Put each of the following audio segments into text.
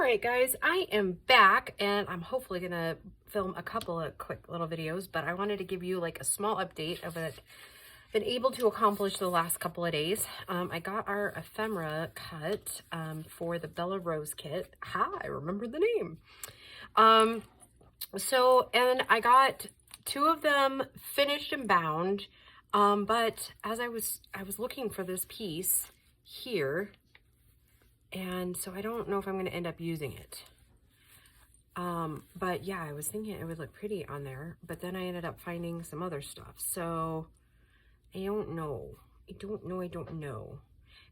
right, guys, I am back and I'm hopefully gonna film a couple of quick little videos, but I wanted to give you like a small update of what I've been able to accomplish the last couple of days. I got our ephemera cut for the Bella Rose kit. I remember the name. And I got two of them finished and bound, but as I was looking for this piece here, and so I don't know if I'm going to end up using it. But yeah, I was thinking it would look pretty on there, but then I ended up finding some other stuff. So I don't know. I don't know.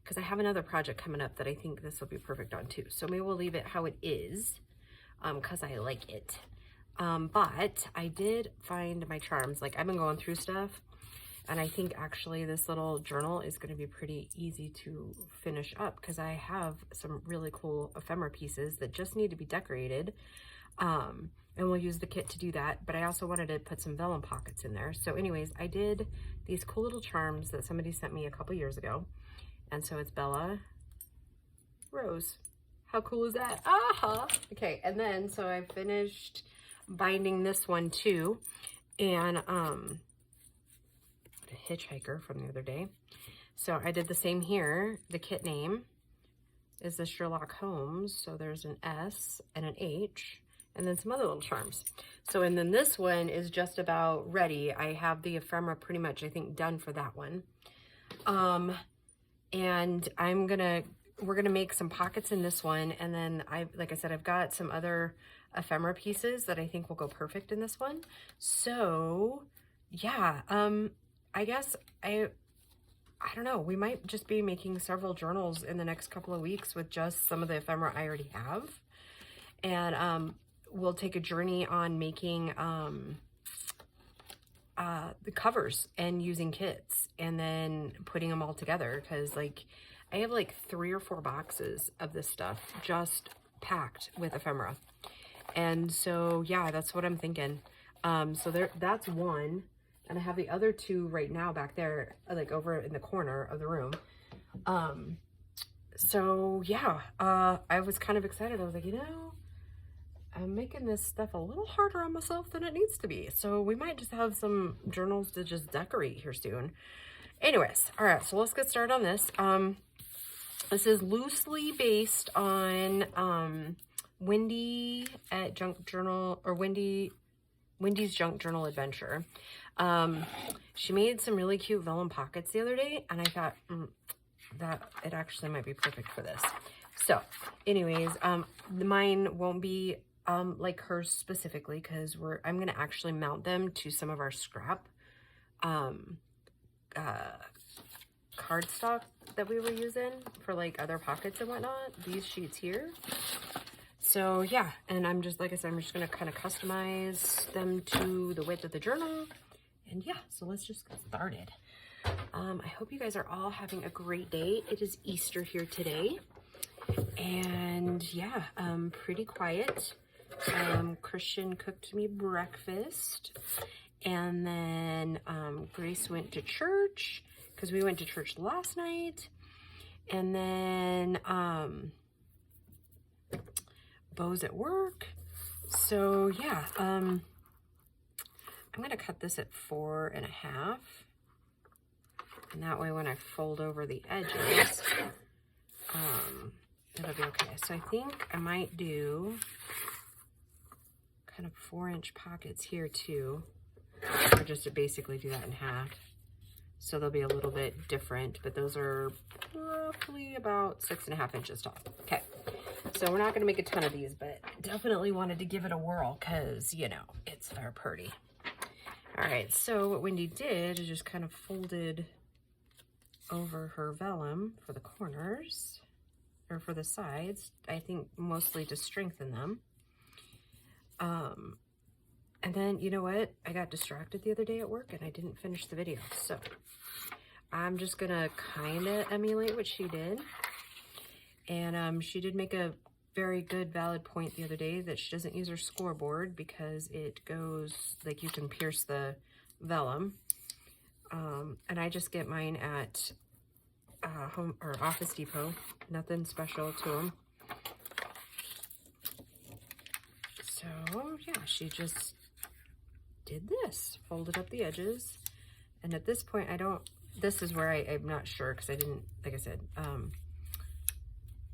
Because I have another project coming up that I think this will be perfect on too. So maybe we'll leave it how it is, because I like it. But I did find my charms. Like, I've been going through stuff, and I think actually this little journal is going to be pretty easy to finish up because I have some really cool ephemera pieces that just need to be decorated. And we'll use the kit to do that. But I also wanted to put some vellum pockets in there. So anyways, I did these cool little charms that somebody sent me a couple years ago. And so it's Bella Rose. How cool is that? Okay, and then so I finished binding this one too. And hitchhiker from the other day. So I did the same here. The kit name is the Sherlock Holmes. So there's an S and an H and then some other little charms. So, and then this one is just about ready. I have the ephemera pretty much, I think, done for that one. And we're gonna make some pockets in this one. And then like I said, I've got some other ephemera pieces that I think will go perfect in this one. So yeah, I guess I don't know. We might just be making several journals in the next couple of weeks with just some of the ephemera I already have. And we'll take a journey on making the covers and using kits and then putting them all together. Because like I have like 3 or 4 boxes of this stuff just packed with ephemera. And so yeah, that's what I'm thinking. So that's one. And I have the other 2 right now back there, like over in the corner of the room. So yeah, I was kind of excited. I was like, I'm making this stuff a little harder on myself than it needs to be. So we might just have some journals to just decorate here soon. Anyways, all right, so let's get started on this. This is loosely based on Wendy at Junk Journal, or Wendy's Junk Journal Adventure. She made some really cute vellum pockets the other day, and I thought that it actually might be perfect for this. So anyways, mine won't be like hers specifically, because I'm gonna actually mount them to some of our scrap cardstock that we were using for like other pockets and whatnot, these sheets here. So yeah, and I'm just, like I said, I'm just gonna kind of customize them to the width of the journal. And yeah, so let's just get started. I hope you guys are all having a great day. It is Easter here today. And yeah, pretty quiet. Christian cooked me breakfast. And then Grace went to church, because we went to church last night. And then Bo's at work. So yeah, I'm gonna cut this at 4.5, and that way when I fold over the edges, it'll be okay. So I think I might do kind of 4-inch pockets here too, or just to basically do that in half. So they'll be a little bit different, but those are roughly about 6.5 inches tall. Okay. So we're not going to make a ton of these, but definitely wanted to give it a whirl because, it's very pretty. All right, so what Wendy did is just kind of folded over her vellum for the corners, or for the sides, I think mostly to strengthen them. And then, you know what? I got distracted the other day at work and I didn't finish the video. So I'm just going to kind of emulate what she did. And she did make a very good, valid point the other day that she doesn't use her scoreboard because it goes, like, you can pierce the vellum. And I just get mine at Home or Office Depot. Nothing special to them. yeah, she just did this, folded up the edges. And at this point, this is where I'm not sure, because I didn't, like I said,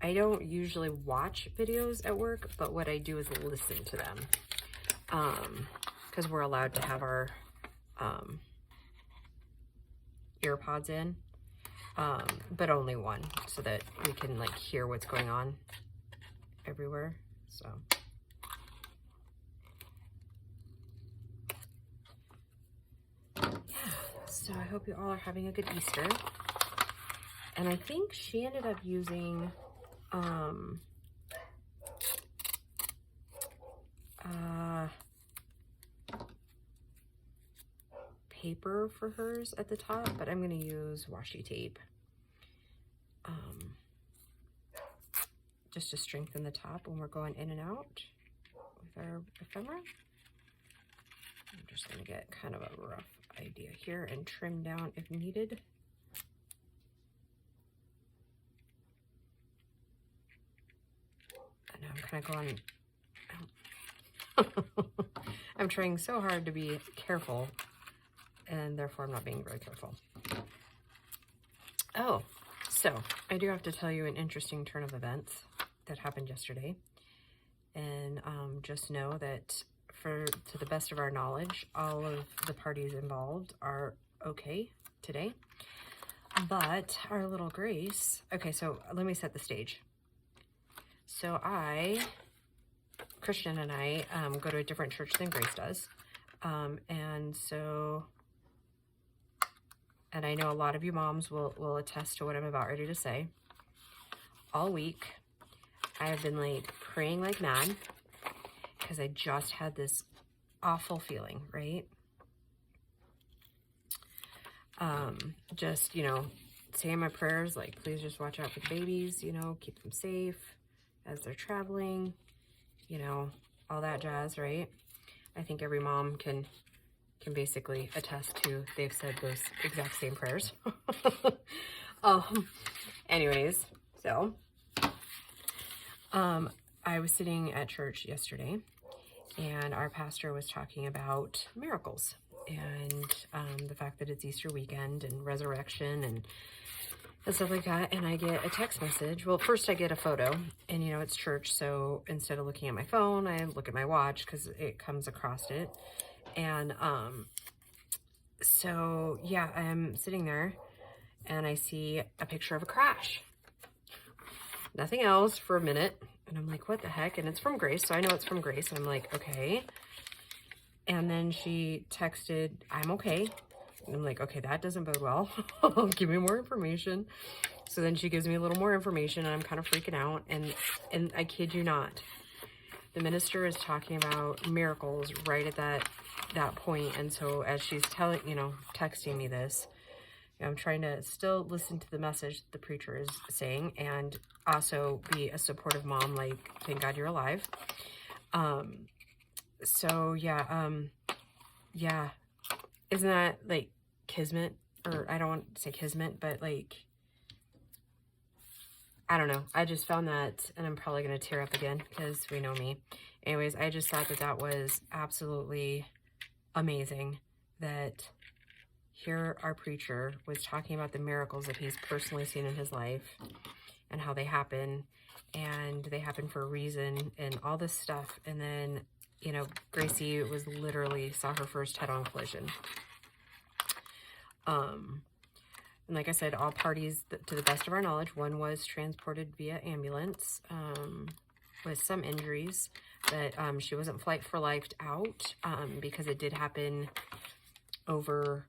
I don't usually watch videos at work, but what I do is listen to them, because we're allowed to have our earpods in, but only one, so that we can like hear what's going on everywhere. So yeah, so I hope you all are having a good Easter. And I think she ended up using paper for hers at the top, but I'm going to use washi tape just to strengthen the top when we're going in and out with our ephemera. I'm just going to get kind of a rough idea here and trim down if needed. And now I'm kind of going, I'm trying so hard to be careful, and therefore I'm not being very careful. Oh, so I do have to tell you an interesting turn of events that happened yesterday. And just know that to the best of our knowledge, all of the parties involved are okay today. But our little Grace, okay, so let me set the stage. So Christian and I go to a different church than Grace does. And I know a lot of you moms will attest to what I'm about ready to say. All week, I have been like praying like mad because I just had this awful feeling, right? Just, saying my prayers, like, please just watch out for the babies, keep them safe as they're traveling, all that jazz, right? I think every mom can basically attest to, they've said those exact same prayers. Anyways, so, I was sitting at church yesterday, and our pastor was talking about miracles and the fact that it's Easter weekend and resurrection and stuff like that. And I get a text message. Well, first I get a photo, and it's church, so instead of looking at my phone, I look at my watch because it comes across it. And so yeah, I'm sitting there and I see a picture of a crash. Nothing else for a minute. And I'm like, what the heck? And it's from Grace, so I know it's from Grace. And I'm like, okay. And then she texted, I'm okay. And I'm like, okay, that doesn't bode well. Give me more information. So then she gives me a little more information, and I'm kind of freaking out. And I kid you not, the minister is talking about miracles right at that point. And so as she's texting me this, I'm trying to still listen to the message the preacher is saying and also be a supportive mom, like, thank God you're alive. So yeah, yeah, isn't that like kismet? Or I don't want to say kismet, but like, I don't know. I just found that, and I'm probably going to tear up again because we know me. Anyways, I just thought that was absolutely amazing that here our preacher was talking about the miracles that he's personally seen in his life and how they happen, and they happen for a reason and all this stuff. And then, Gracie saw her first head-on collision. And like I said, all parties, to the best of our knowledge, one was transported via ambulance with some injuries, but she wasn't flight for life out because it did happen over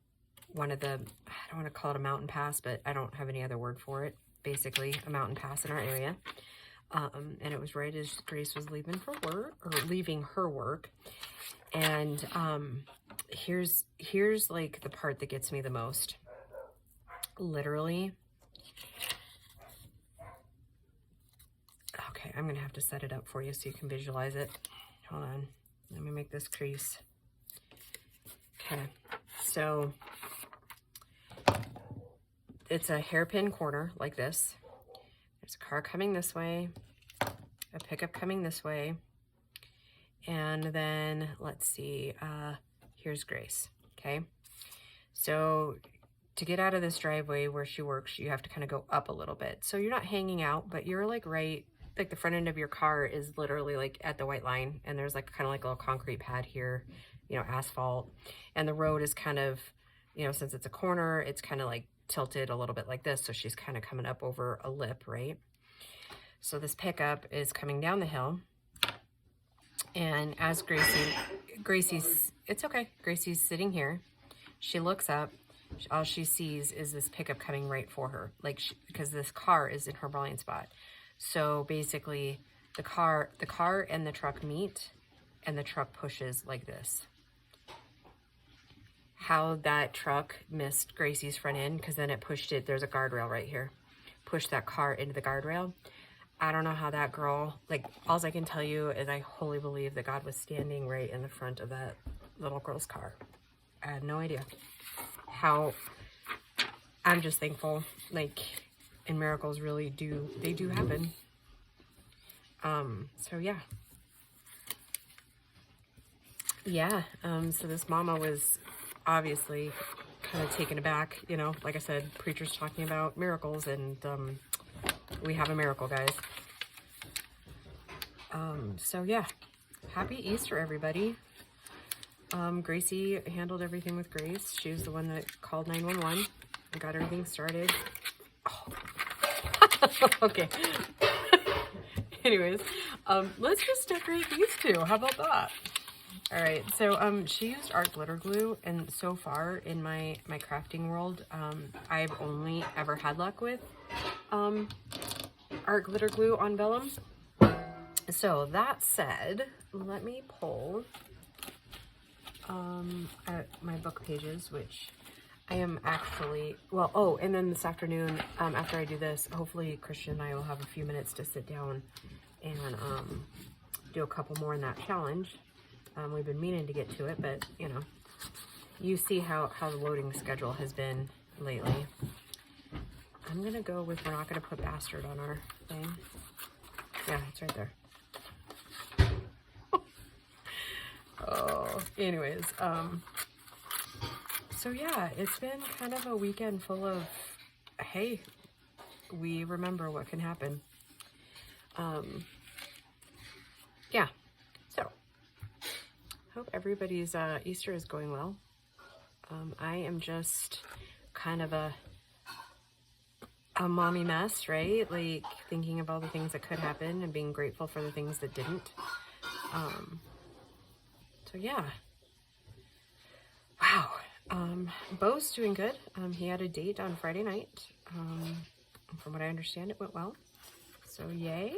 one of the, I don't want to call it a mountain pass, but I don't have any other word for it. Basically, a mountain pass in our area. And it was right as Grace was leaving her work. And here's like the part that gets me the most. Literally. Okay, I'm gonna have to set it up for you so you can visualize it. Hold on. Let me make this crease. Okay, so it's a hairpin corner like this. There's a car coming this way, a pickup coming this way, And then let's see, here's Grace. Okay. So to get out of this driveway where she works, you have to kind of go up a little bit. So you're not hanging out, but you're like right, like the front end of your car is literally like at the white line, and there's like kind of like a little concrete pad here, you know, asphalt. And the road is kind of, you know, since it's a corner, it's kind of like tilted a little bit like this. So she's kind of coming up over a lip, right? So this pickup is coming down the hill. And as Gracie's, it's okay. Gracie's sitting here. She looks up. All she sees is this pickup coming right for her, like because this car is in her blind spot. So basically, the car and the truck meet, and the truck pushes like this. How that truck missed Gracie's front end, because then it pushed it. There's a guardrail right here. Pushed that car into the guardrail. I don't know how that girl, like, all I can tell you is I wholly believe that God was standing right in the front of that little girl's car. I had no idea how. I'm just thankful, like, and miracles really do happen. So yeah. Yeah, so this mama was obviously kind of taken aback, you know, like I said, preachers talking about miracles, and we have a miracle, guys. So yeah, happy Easter, everybody. Gracie handled everything with Grace. She was the one that called 911 and got everything started. Oh. Okay. Anyways, let's just decorate these two. How about that? All right, so she used art glitter glue, and so far in my crafting world, I've only ever had luck with art glitter glue on vellum. So that said, let me pull my book pages, which I am actually, well, oh, and then this afternoon, after I do this, hopefully Christian and I will have a few minutes to sit down and do a couple more in that challenge. We've been meaning to get to it, but, you know, you see how the loading schedule has been lately. I'm going to go with, we're not going to put bastard on our thing. Yeah, it's right there. Oh, anyways, so yeah, it's been kind of a weekend full of, hey, we remember what can happen. Yeah, so hope everybody's Easter is going well. I am just kind of a mommy mess, right? Like thinking of all the things that could happen and being grateful for the things that didn't. So yeah. Wow. Bo's doing good. He had a date on Friday night. From what I understand, it went well. So yay.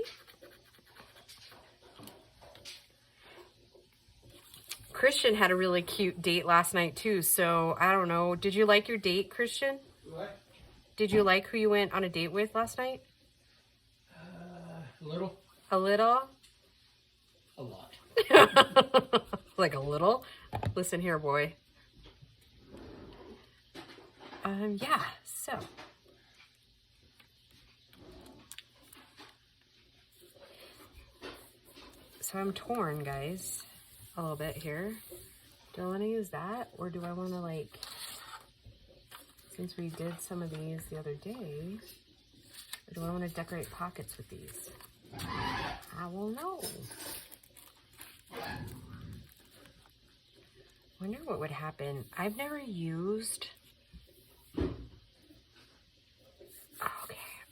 Christian had a really cute date last night too. So I don't know. Did you like your date, Christian? What? Did you like who you went on a date with last night? A little. A little? A lot. Like a little? Listen here, boy. Yeah, so. So I'm torn, guys, a little bit here. Do I want to use that, or do I want to, like, since we did some of these the other day, or do I want to decorate pockets with these? I will know. Wonder what would happen. I've never used,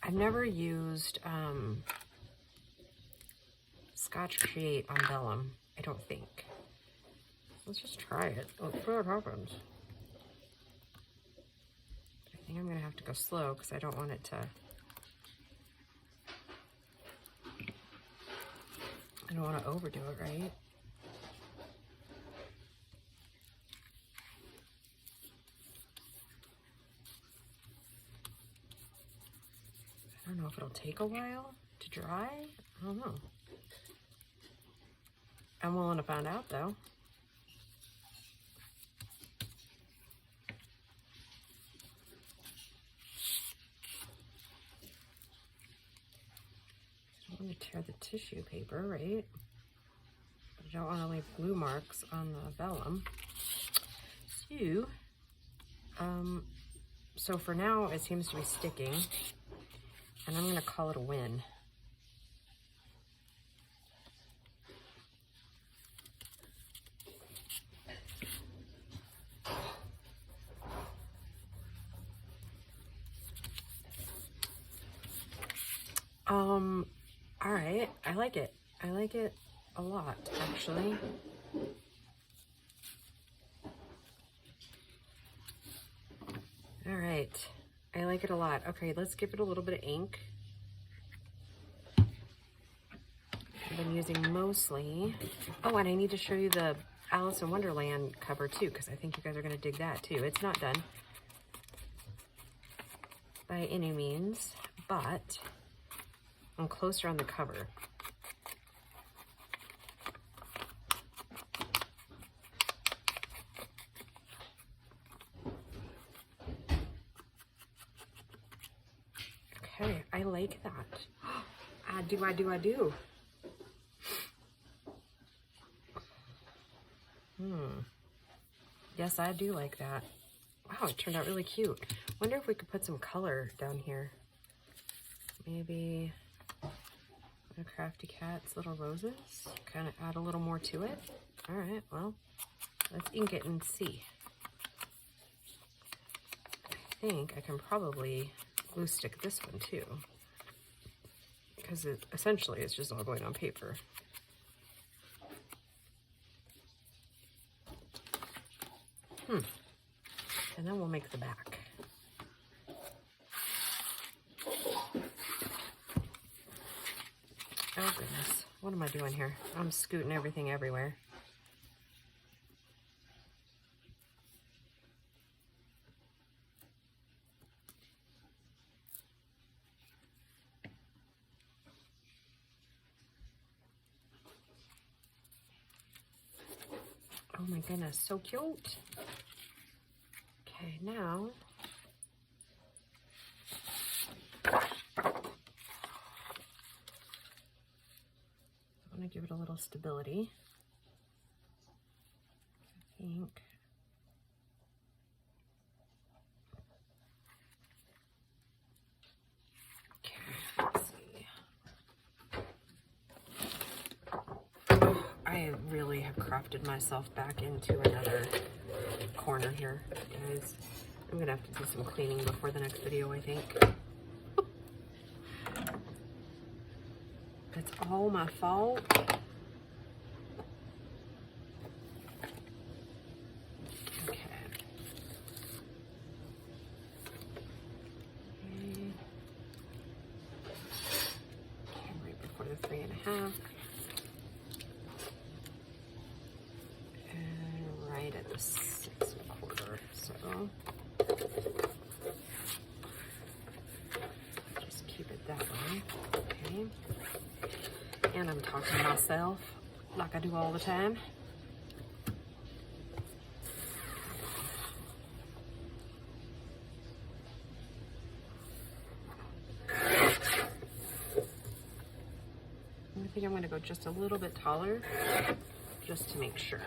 I've never used Scotch Create on vellum, I don't think. Let's just try it. Let's see what happens. I think I'm gonna have to go slow because I don't want it to, I don't want to overdo it, right? I don't know if it'll take a while to dry. I don't know. I'm willing to find out though. I don't want to tear the tissue paper, right? But I don't want to leave glue marks on the vellum. So for now, it seems to be sticking, and I'm going to call it a win. All right, I like it. I like it a lot, actually. All right, I like it a lot. Okay, let's give it a little bit of ink. I've been using mostly, oh, and I need to show you the Alice in Wonderland cover too, because I think you guys are gonna dig that too. It's not done by any means, but I'm closer on the cover. Okay, I like that. I do. Yes, I do like that. Wow, it turned out really cute. Wonder if we could put some color down here. Maybe a Crafty Cat's little roses. Kind of add a little more to it. All right, well, let's ink it and see. I think I can probably glue stick this one too, because it essentially is just all going on paper. And then we'll make the back. Oh goodness, what am I doing here? I'm scooting everything everywhere. Oh my goodness, so cute. Okay, now I want to give it a little stability. I think. Okay, let's see. Oh, I really have crafted myself back into another corner here, guys. I'm gonna have to do some cleaning before the next video, I think. It's all my fault. Okay. Right before the 3.5. And right at the 6.25. So just keep it that way. Okay. And I'm talking to myself like I do all the time. I think I'm going to go just a little bit taller, just to make sure.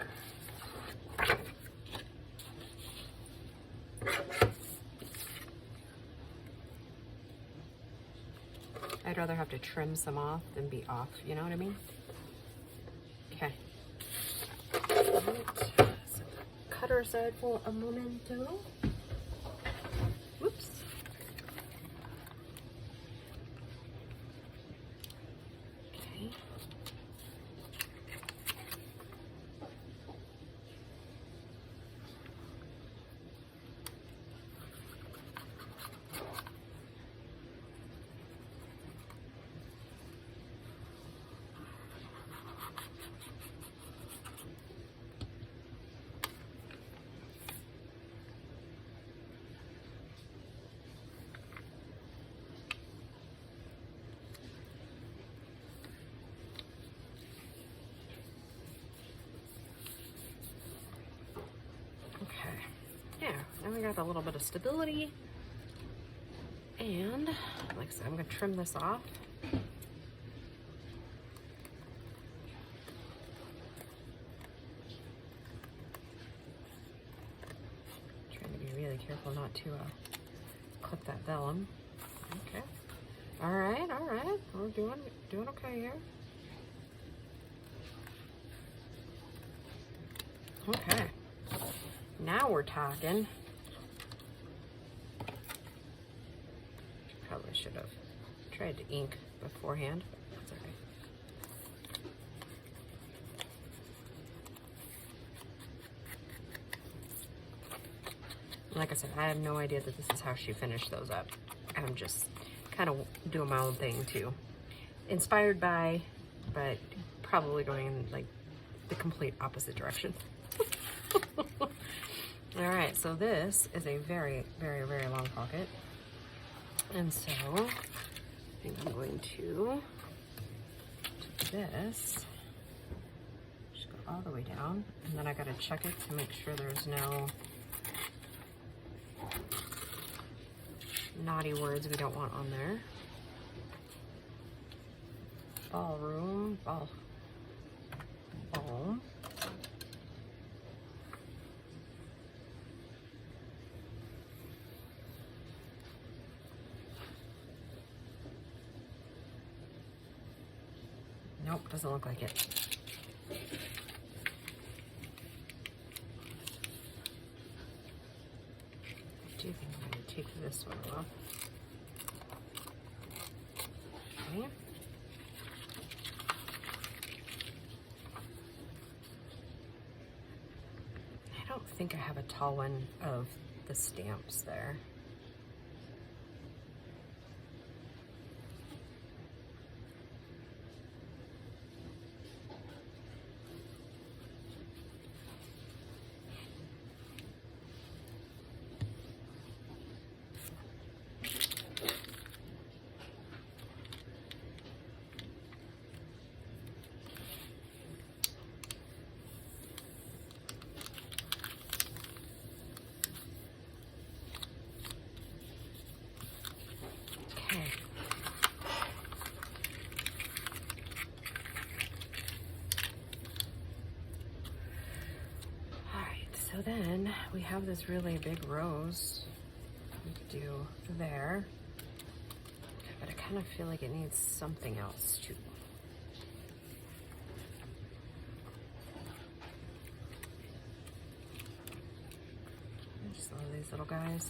I'd rather have to trim some off than be off, you know what I mean? Okay. Right. So cut her aside for a momento. Whoops. Okay. Now we got a little bit of stability. And like I said, I'm going to trim this off. careful not to clip that vellum. Okay. All right. We're doing okay here. Okay. Now we're talking. Probably should have tried to ink beforehand. That's okay. Like I said, I have no idea that this is how she finished those up. I'm just kind of doing my own thing too. Inspired by, but probably going in like the complete opposite direction. All right, so this is a very, very, very long pocket. And so I think I'm going to take this, just go all the way down, and then I gotta check it to make sure there's no naughty words we don't want on there. Ballroom, ball. Nope, doesn't look like it. I do think I'm going to take this one off. Okay. I don't think I have a tall one of the stamps there. So then we have this really big rose we could do there, but I kind of feel like it needs something else too. I just love these little guys.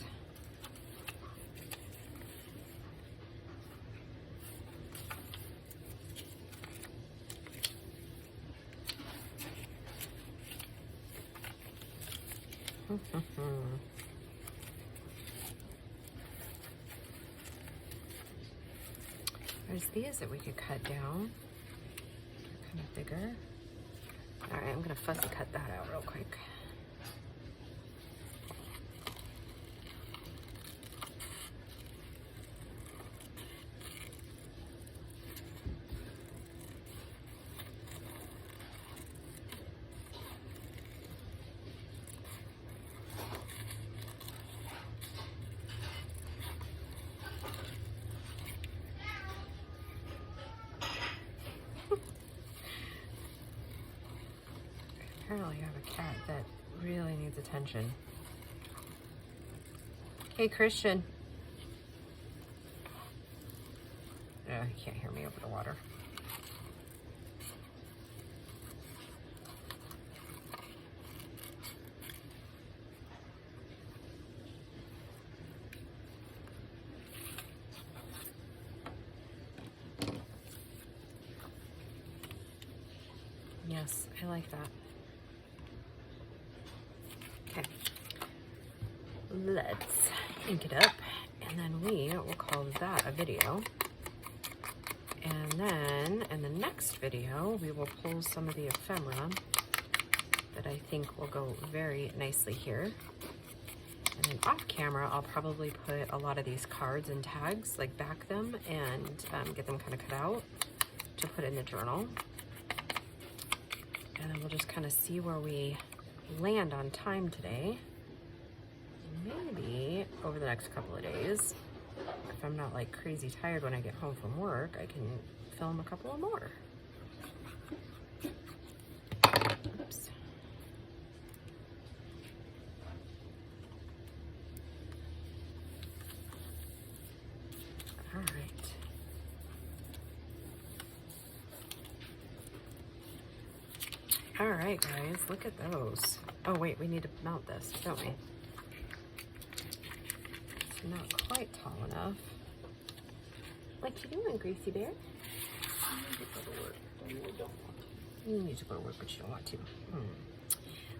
There's these that we could cut down. They're kind of bigger. All right, I'm gonna fussy cut that out real quick. Apparently I have a cat that really needs attention. Hey, Christian. He can't hear me over the water. Yes, I like that. Okay, let's ink it up, and then we will call that a video. And then in the next video, we will pull some of the ephemera that I think will go very nicely here. And then off camera, I'll probably put a lot of these cards and tags, like back them and get them kind of cut out to put in the journal. And then we'll just kind of see where we land on time today. Maybe over the next couple of days, if I'm not like crazy tired when I get home from work, I can film a couple of more. Oops. All right, guys, look at those. Oh, wait, we need to mount this, don't we? It's not quite tall enough. What you doing, Greasy Bear? I need to go to work. I really don't want to. You need to go to work, but you don't want to.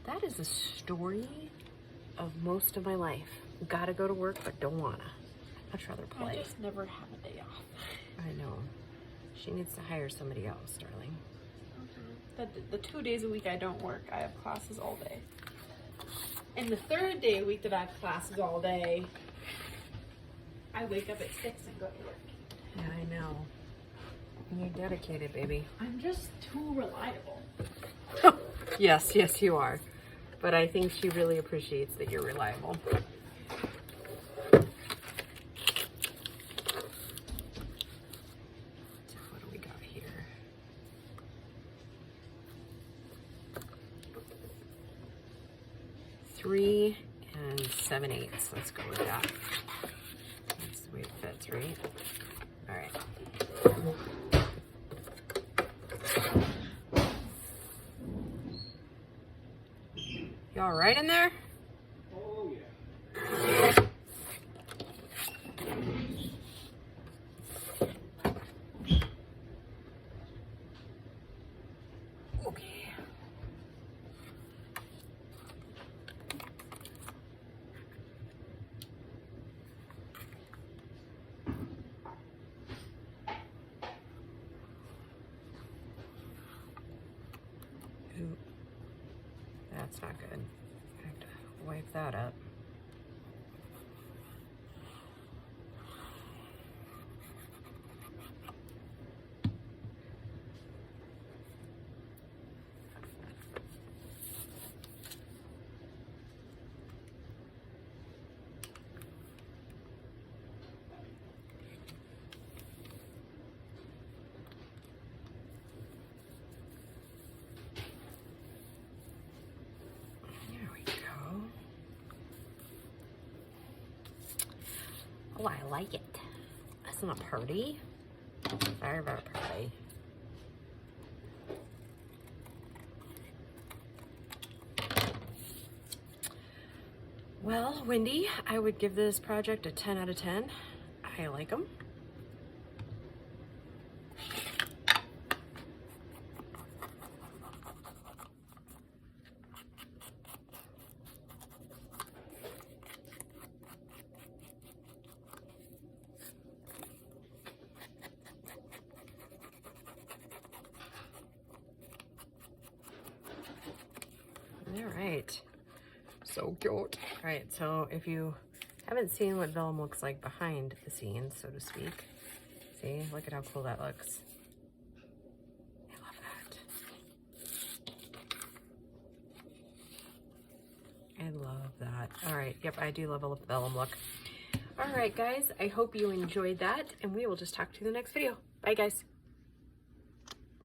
That is the story of most of my life. Gotta go to work, but don't wanna. I'd much rather play. I just never have a day off. I know. She needs to hire somebody else, darling. The 2 days a week I don't work, I have classes all day. And the third day a week that I have classes all day, I wake up at 6 and go to work. Yeah, I know. You're dedicated, baby. I'm just too reliable. Yes, you are. But I think she really appreciates that you're reliable. So what do we got here? 3 7/8. Let's go with that. That's the way it fits, right? All right. You all right in there? Oh, yeah. Okay. Ooh, that's not good. I have to wipe that up. There we go. Oh, I like it. Isn't it pretty? Very, very pretty. Well, Wendy, I would give this project a 10 out of 10. I like them. All right. So cute. All right, so if you haven't seen what vellum looks like behind the scenes, so to speak, see, look at how cool that looks. I love that. I love that. All right, yep, I do love a vellum look. All right, guys, I hope you enjoyed that, and we will just talk to you in the next video. Bye, guys.